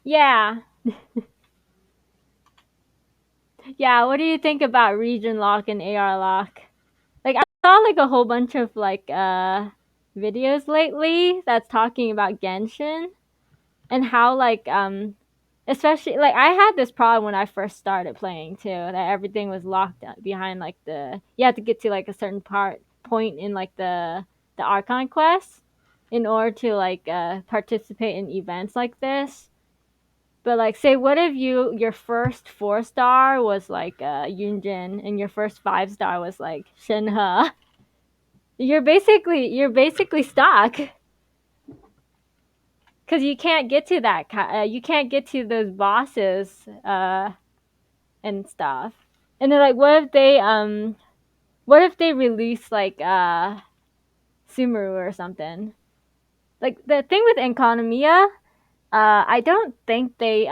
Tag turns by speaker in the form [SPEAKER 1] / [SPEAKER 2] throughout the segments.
[SPEAKER 1] Yeah. Yeah, what do you think about region lock and AR lock? Like I saw like a whole bunch of like videos lately that's talking about Genshin and how like especially like I had this problem when I first started playing too, that everything was locked behind like the you had to get to like a certain point in like the Archon quest in order to like participate in events like this. But like, say, what if your first 4 star was like Yunjin, and your first 5 star was like Shenhe? You're basically stuck because you can't get to you can't get to those bosses and stuff. And then like, what if they release like Sumeru or something? Like the thing with Enconomia, I don't think they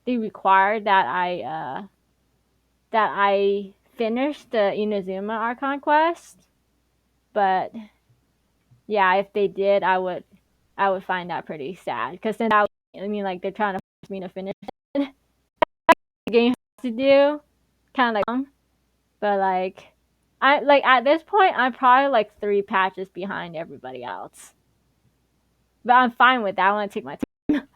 [SPEAKER 1] require that I finished the Inazuma Archon quest, but yeah, if they did, I would find that pretty sad because then I mean like they're trying to force me to finish it. The game has to do kind of like, but like I like at this point I'm probably like 3 patches behind everybody else, but I'm fine with that. I want to take my time.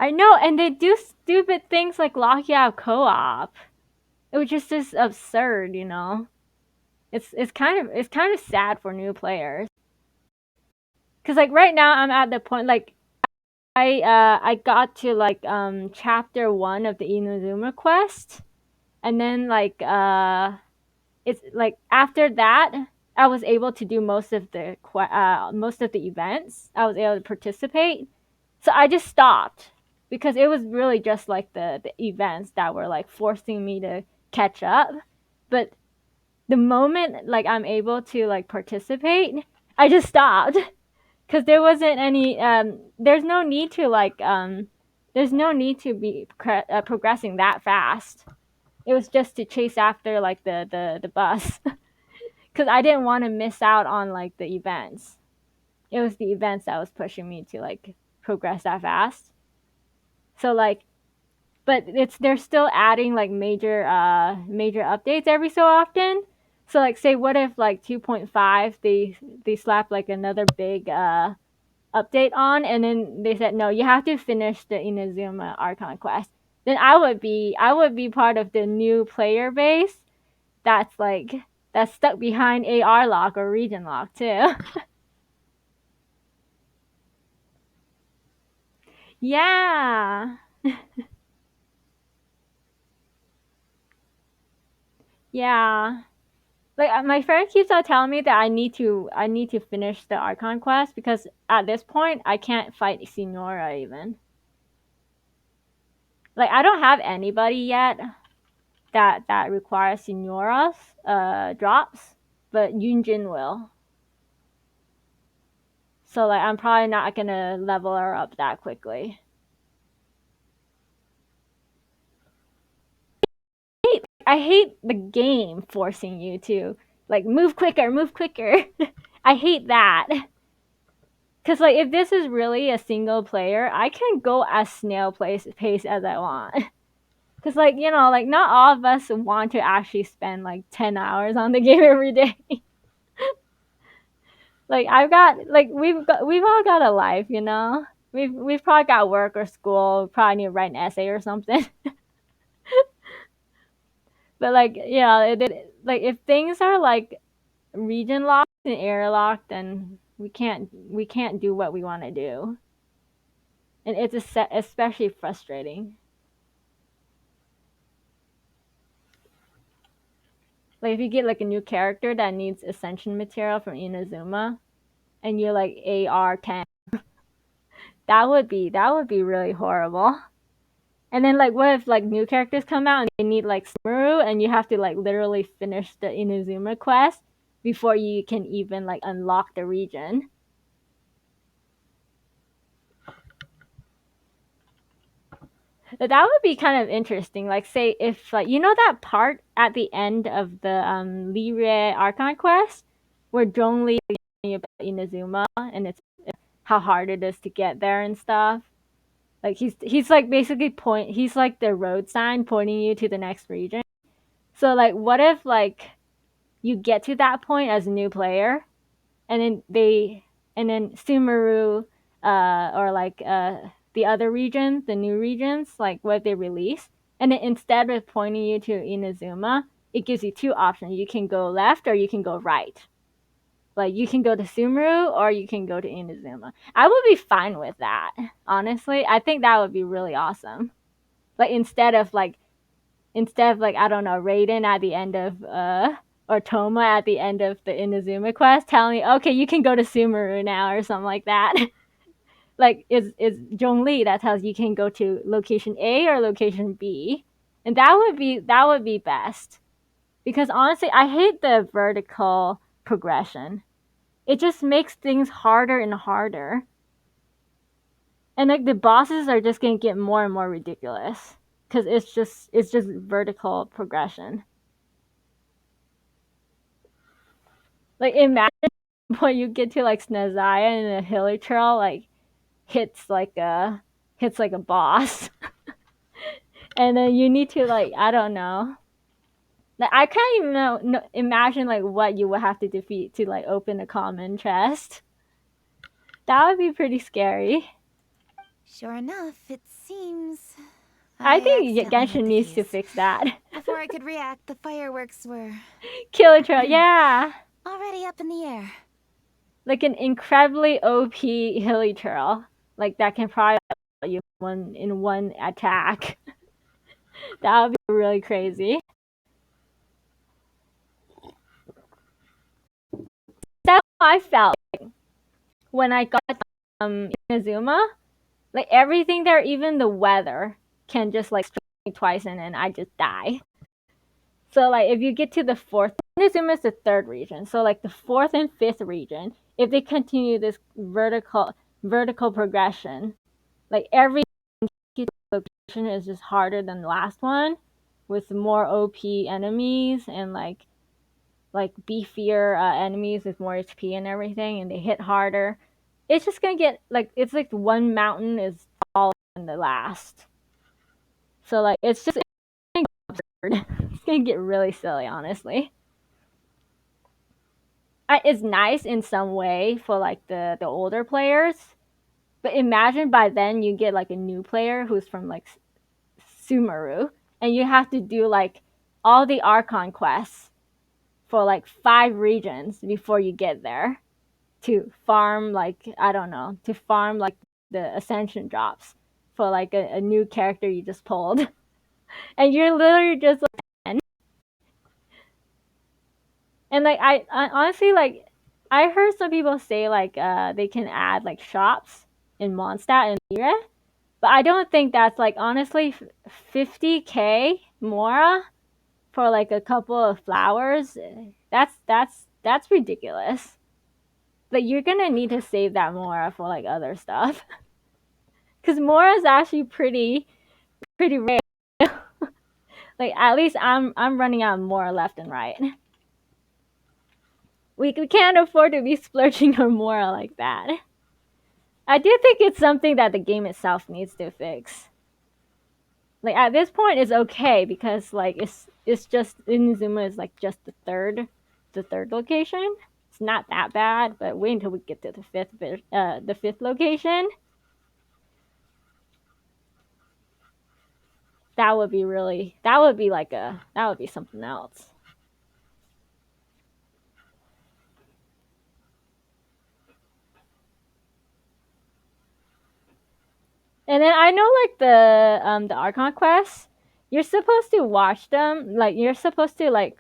[SPEAKER 1] I know, and they do stupid things like lock you out co-op, which is just absurd, you know. It's kind of sad for new players. Cause like right now I'm at the point like I got to like chapter 1 of the Inazuma quest, and then like it's like after that I was able to do most of the events. I was able to participate, so I just stopped because it was really just like the events that were like forcing me to catch up. But the moment like I'm able to like participate, I just stopped because there wasn't any there's no need to be progressing that fast. It was just to chase after like the bus because I didn't want to miss out on like the events. It was the events that was pushing me to like progress that fast. So like, but it's they're still adding like major updates every so often. So like, say what if like 2.5 they slap like another big update on, and then they said no, you have to finish the Inazuma Archon quest. Then I would be part of the new player base that's like that's stuck behind AR lock or region lock too. Yeah, yeah. Like my friend keeps on telling me that I need to finish the Archon quest because at this point I can't fight Signora even. Like I don't have anybody yet that requires Signora's drops, but Yunjin will. So like I'm probably not gonna level her up that quickly. I hate the game forcing you to like move quicker, move quicker. I hate that. Cause like if this is really a single player, I can go as pace as I want. Cause like like not all of us want to actually spend like 10 hours on the game every day. Like I've got like we've all got a life, you know. We've probably got work or school. We probably need to write an essay or something. But like like if things are like region locked and air locked, then we can't do what we want to do, and it's especially frustrating. Like if you get like a new character that needs ascension material from Inazuma, and you're like AR 10, that would be really horrible. And then like what if like new characters come out and they need like Sumeru, and you have to like literally finish the Inazuma quest before you can even like unlock the region. That would be kind of interesting. Like say if like that part at the end of the Libre Archon quest where Zhongli you about Inazuma, and it's how hard it is to get there and stuff. Like he's like basically he's like the road sign pointing you to the next region. So like what if like you get to that point as a new player, and then Sumeru or like the other regions, the new regions, like what they release, and then instead of pointing you to Inazuma, it gives you two options. You can go left or you can go right. Like you can go to Sumeru or you can go to Inazuma. I would be fine with that. Honestly, I think that would be really awesome. Like instead of like I don't know, Raiden at the end of or Toma at the end of the Inazuma quest telling you, okay, you can go to Sumeru now or something like that. Like is Zhongli that tells you can go to location A or location B. And that would be best. Because honestly, I hate the vertical progression. It just makes things harder and harder. And like the bosses are just gonna get more and more ridiculous. Cause it's just vertical progression. Like imagine when you get to like Snezaya and a hilly trail like hits like a boss. And then you need to like I don't know. Like I can't even imagine like what you would have to defeat to like open a common chest. That would be pretty scary.
[SPEAKER 2] Sure enough, it seems
[SPEAKER 1] I think
[SPEAKER 2] accidentally hit
[SPEAKER 1] Genshin
[SPEAKER 2] the
[SPEAKER 1] needs to
[SPEAKER 2] keys.
[SPEAKER 1] fix that.
[SPEAKER 2] Before I could react, the fireworks were
[SPEAKER 1] Killer trail, yeah.
[SPEAKER 2] already up in the air.
[SPEAKER 1] Like an incredibly OP hilly trail. Like that can probably you in one attack. That would be really crazy. That's how I felt when I got Inazuma. Like everything there, even the weather, can just like strike me twice and then I just die. So like if you get to the fourth, Inazuma is the third region. So like the fourth and fifth region, if they continue this vertical progression, like every location is just harder than the last one, with more OP enemies and like beefier enemies with more HP and everything, and they hit harder. It's just gonna get like it's like one mountain is taller than the last. So like it's just absurd. It's gonna get really silly, honestly. It's nice in some way for like the older players, but imagine by then you get like a new player who's from like Sumeru, and you have to do like all the Archon quests for like 5 regions before you get there to farm like I don't know to farm like the ascension drops for like a new character you just pulled, and you're literally just like, and like I honestly like I heard some people say like they can add like shops in Mondstadt and Lyra, but I don't think that's like honestly 50k Mora for like a couple of flowers. That's ridiculous. Like you're gonna need to save that Mora for like other stuff. Cause Mora is actually pretty rare. Like at least I'm running out of Mora left and right. We can't afford to be splurging on Mora like that. I do think it's something that the game itself needs to fix. Like at this point it's okay because like it's just Inazuma is like just the third location. It's not that bad, but wait until we get to the fifth location. That would be like that would be something else. And then I know like the Archon quests, you're supposed to watch them. Like you're supposed to like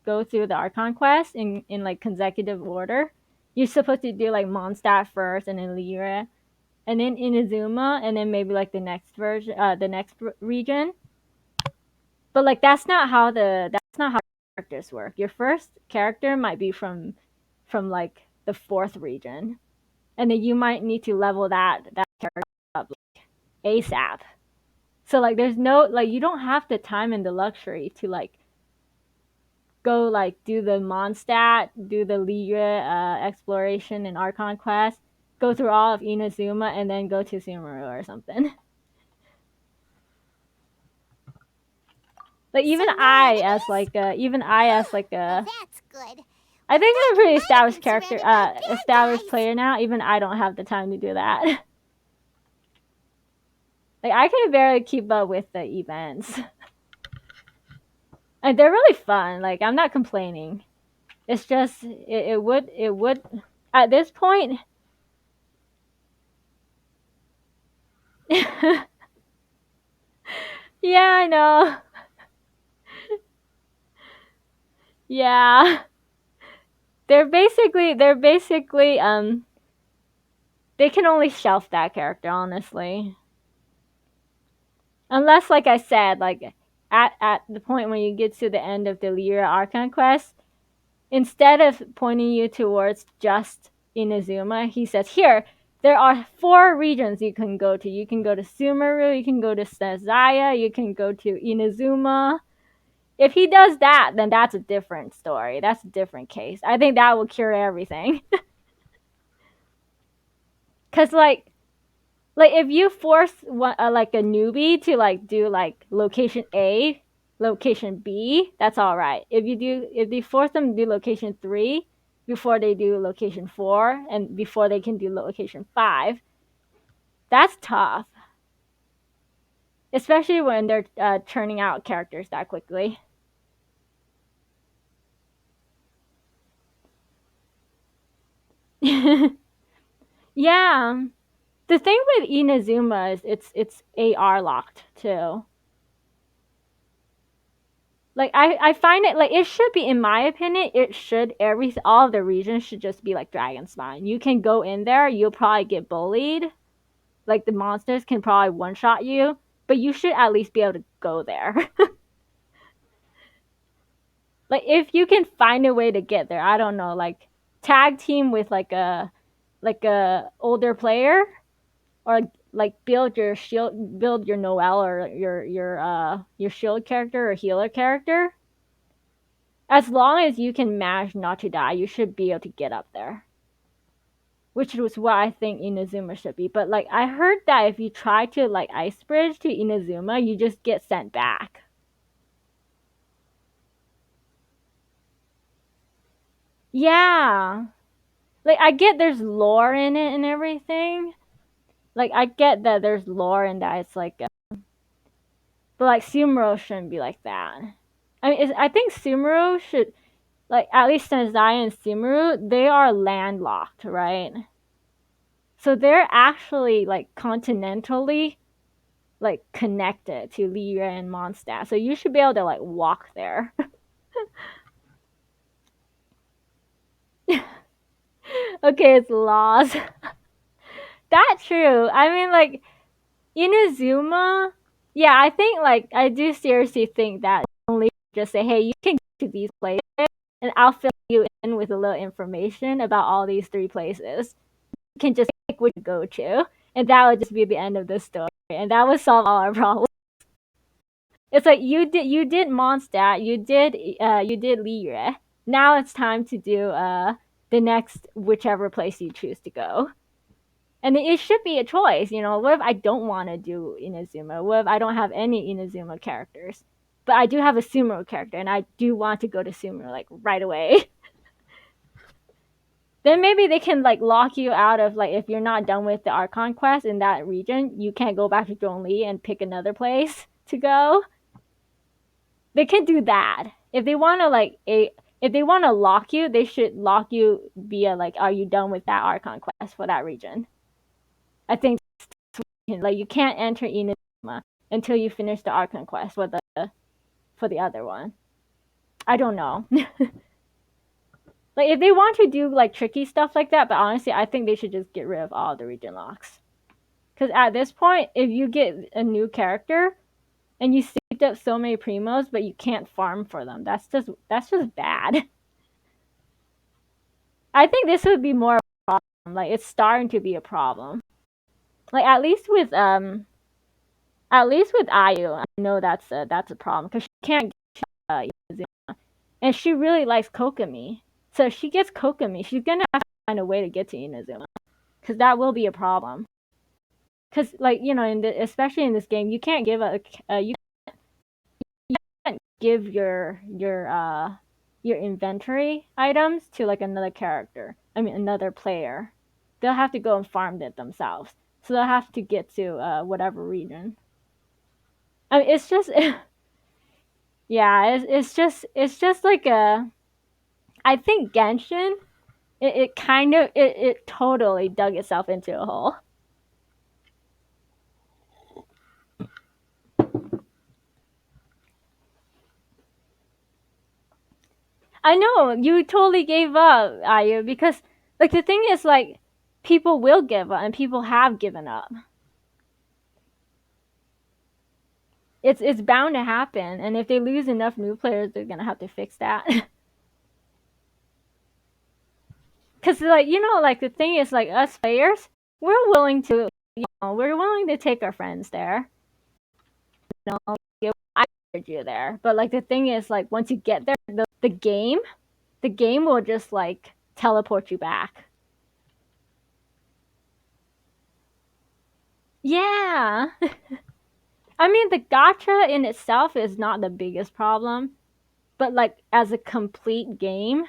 [SPEAKER 1] go through the Archon quest in like consecutive order. You're supposed to do like Mondstadt first, and then Lyra, and then Inazuma, and then maybe like the next version, the next region. But like that's not how characters work. Your first character might be from like the fourth region, and then you might need to level that character up like, ASAP. So like there's no like you don't have the time and the luxury to like go like do the Mondstadt, do the Lyra exploration and Archon quest, go through all of Inazuma, and then go to Sumeru or something. Like even
[SPEAKER 2] So no
[SPEAKER 1] I as
[SPEAKER 2] enemies?
[SPEAKER 1] like a even I as like
[SPEAKER 2] Well,
[SPEAKER 1] a
[SPEAKER 2] that's good.
[SPEAKER 1] I think I'm a pretty
[SPEAKER 2] I've
[SPEAKER 1] established
[SPEAKER 2] been
[SPEAKER 1] character,
[SPEAKER 2] surrounded by bad
[SPEAKER 1] established
[SPEAKER 2] guys.
[SPEAKER 1] player now. Even I don't have the time to do that. Like I can barely keep up with the events. And they're really fun. Like I'm not complaining. It's just it would at this point. Yeah, I know. Yeah. They're basically they can only shelf that character, honestly. Unless, like I said, like at the point when you get to the end of the Lyra Archon quest, instead of pointing you towards just Inazuma, he says, "Here, there are 4 regions you can go to. You can go to Sumeru, you can go to Sazaya, you can go to Inazuma." If he does that, then that's a different story. That's a different case. I think that will cure everything. Cause like if you force one, like a newbie to like do like location A, location B, that's all right. If you force them to do location 3 before they do location 4 and before they can do location 5, that's tough. Especially when they're churning out characters that quickly. Yeah. The thing with Inazuma is it's AR locked too. Like I find it like it should be, in my opinion, it should every all of the regions should just be like Dragon Spine. You can go in there, you'll probably get bullied. Like the monsters can probably one shot you, but you should at least be able to go there. Like if you can find a way to get there, I don't know, like tag team with like a older player, or like build your Noelle or your shield character or healer character. As long as you can manage not to die, you should be able to get up there. Which was what I think Inazuma should be. But like I heard that if you try to like ice bridge to Inazuma, you just get sent back. Yeah. Like I get there's lore in it and everything. Like I get that there's lore in that. It's like but like Sumeru shouldn't be like that. I mean, I think Sumeru should, like at least Senzai and Sumeru, they are landlocked, right? So they're actually like continentally like connected to Lyra and Mondstadt. So you should be able to like walk there. Okay, it's laws. That's true. I mean, like Inazuma. Yeah, I think like I do seriously think that only just say, hey, you can go to these places, and I'll fill you in with a little information about all these 3 places. You can just pick which to go to, and that would just be the end of the story, and that would solve all our problems. It's like you did Mondstadt, you did Lyra. Now it's time to do the next whichever place you choose to go. And it should be a choice, you know. What if I don't want to do Inazuma? What if I don't have any Inazuma characters? But I do have a Sumeru character and I do want to go to Sumeru like right away. Then maybe they can like lock you out of, like, if you're not done with the Archon quest in that region, you can't go back to Zhongli and pick another place to go. They can do that. If they want to if they want to lock you, they should lock you via like, are you done with that Archon quest for that region? I think like you can't enter Inazuma until you finish the Archon quest for the other one. I don't know. Like if they want to do like tricky stuff like that, but honestly, I think they should just get rid of all the region locks. Because at this point, if you get a new character and you saved up so many primos, but you can't farm for them, that's just bad. I think this would be more of a problem. Like it's starting to be a problem. Like at least with Ayu, I know that's a problem because she can't get Zuma. and she really likes Kokomi. So if she gets Kokomi, she's gonna have to find a way to get to Inazuma, because that will be a problem. Because like especially in this game, you can't give you can't give your inventory items to like another character. I mean another player. They'll have to go and farm it themselves. So they'll have to get to whatever region. I mean, it's just yeah, it's just like a. I think Genshin, it kind of it totally dug itself into a hole. I know you totally gave up, Ayu, because like the thing is like people will give up and people have given up. It's bound to happen, and if they lose enough new players, they're gonna have to fix that. Because like like the thing is like us players, we're willing to we're willing to take our friends there. I encourage you there, but like the thing is like once you get there, the game will just like teleport you back. Yeah. I mean, the gacha in itself is not the biggest problem, but like as a complete game,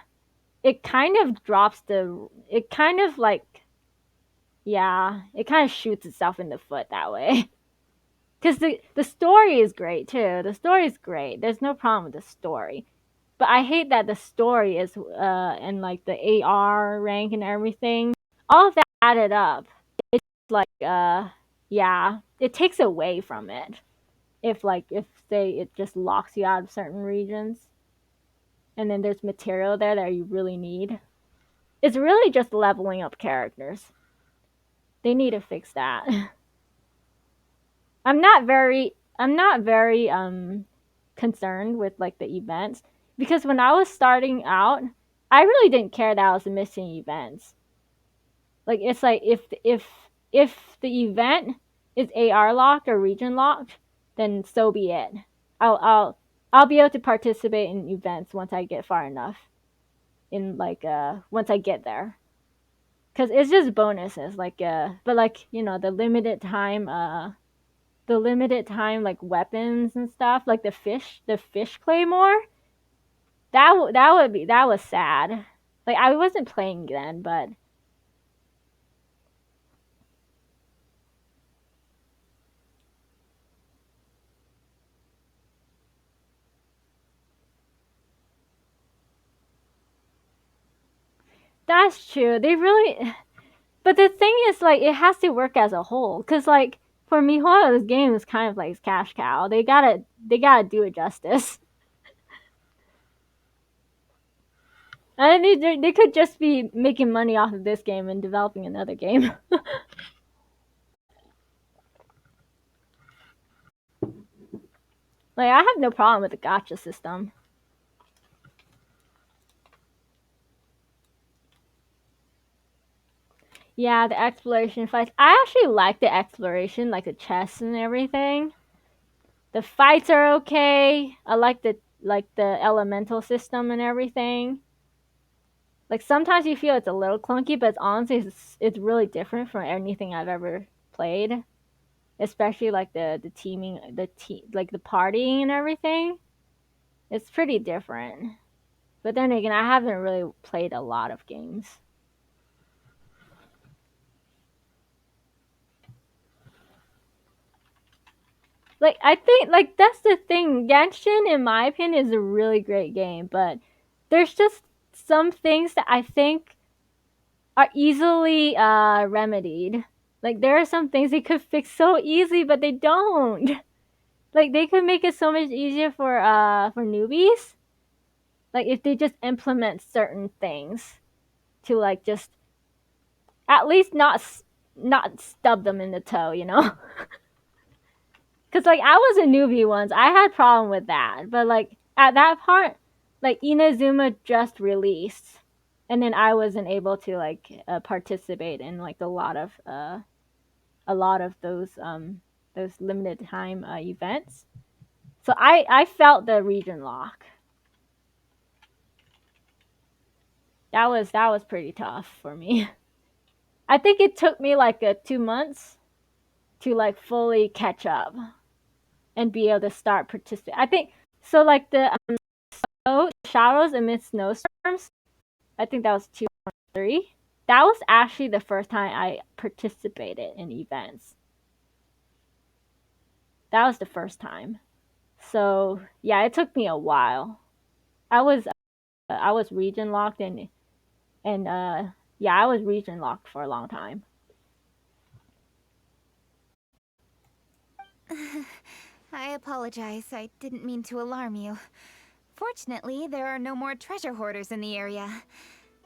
[SPEAKER 1] it kind of drops the. It kind of like, yeah, it kind of shoots itself in the foot that way. Because the story is great too. The story is great. There's no problem with the story, but I hate that the story is and like the AR rank and everything. All of that added up. It's like yeah, it takes away from it. If say it just locks you out of certain regions and then there's material there that you really need. It's really just leveling up characters. They need to fix that. I'm not very concerned with like the events because when I was starting out, I really didn't care that I was missing events. Like it's like if the event is AR locked or region locked, then so be it. I'll be able to participate in events once I get far enough in like once I get there. Cuz it's just bonuses like but like, the limited time like weapons and stuff, like the fish claymore, that was sad. Like I wasn't playing then, but that's true. They really but the thing is like it has to work as a whole cuz like for Mihoyo this game is kind of like cash cow. They got to do it justice. And they could just be making money off of this game and developing another game. Like I have no problem with the gacha system. Yeah, the exploration fights. I actually like the exploration, like the chests and everything. The fights are okay. I like the elemental system and everything. Like sometimes you feel it's a little clunky, but honestly, it's really different from anything I've ever played. Especially like the teaming, like the partying and everything. It's pretty different. But then again, I haven't really played a lot of games. Like I think like that's the thing. Genshin, in my opinion, is a really great game, but there's just some things that I think are easily remedied. Like there are some things they could fix so easily, but they don't. Like they could make it so much easier for newbies. Like if they just implement certain things to like just at least not stub them in the toe, you know? Cause like I was a newbie once, I had problem with that, but like at that part, like Inazuma just released, and then I wasn't able to like participate in like a lot of those limited time events. So I felt the region lock. That was pretty tough for me. I think it took me like 2 months to like fully catch up and be able to start participating. I think so. Like the shadows amidst snowstorms. I think that was 2003. That was actually the first time I participated in events. That was the first time. So yeah, it took me a while. I was region locked and yeah, I was region locked for a long time.
[SPEAKER 2] I apologize. I didn't mean to alarm you. Fortunately, there are no more treasure hoarders in the area.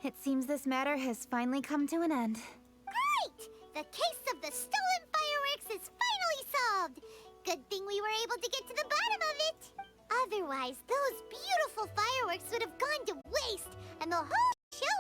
[SPEAKER 2] It seems this matter has finally come to an end.
[SPEAKER 3] Great! The case of the stolen fireworks is finally solved! Good thing we were able to get to the bottom of it! Otherwise, those beautiful fireworks would have gone to waste, and the whole